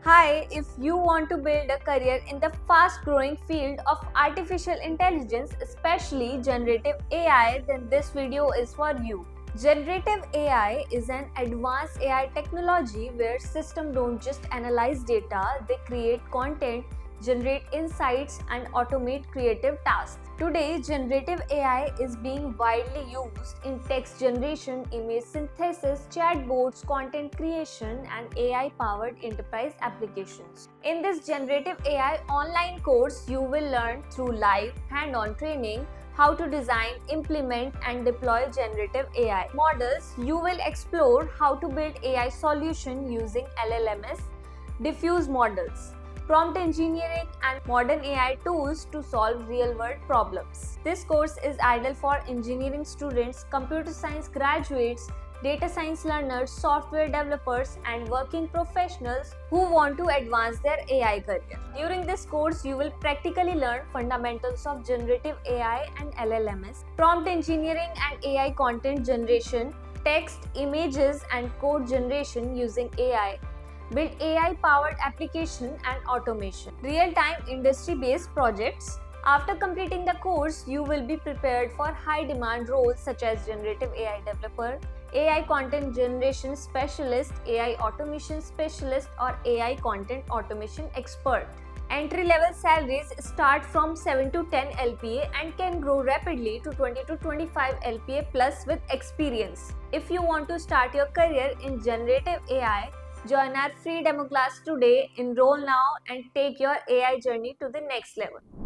Hi, if you want to build a career in the fast growing field of artificial intelligence, especially generative AI, then this video is for you. Generative AI is an advanced AI technology where systems don't just analyze data, they create content, generate insights, and automate creative tasks. Today, generative AI is being widely used in text generation, image synthesis, chatbots, content creation, and AI-powered enterprise applications. In this generative AI online course, you will learn through live, hand-on training how to design, implement, and deploy generative AI models. You will explore how to build AI solution using LLMs, diffuse models, prompt engineering, and modern AI tools to solve real-world problems. This course is ideal for engineering students, computer science graduates, data science learners, software developers, and working professionals who want to advance their AI career. During this course, you will practically learn fundamentals of generative AI and LLMs, prompt engineering and AI content generation, text, images, and code generation using AI, build AI-powered application and automation, real-time industry-based projects. After completing the course, you will be prepared for high-demand roles such as generative AI developer, AI content generation specialist, AI automation specialist, or AI content automation expert. Entry-level salaries start from 7 to 10 LPA and can grow rapidly to 20 to 25 LPA plus with experience. If you want to start your career in generative AI, join our free demo class today, enroll now, and take your AI journey to the next level.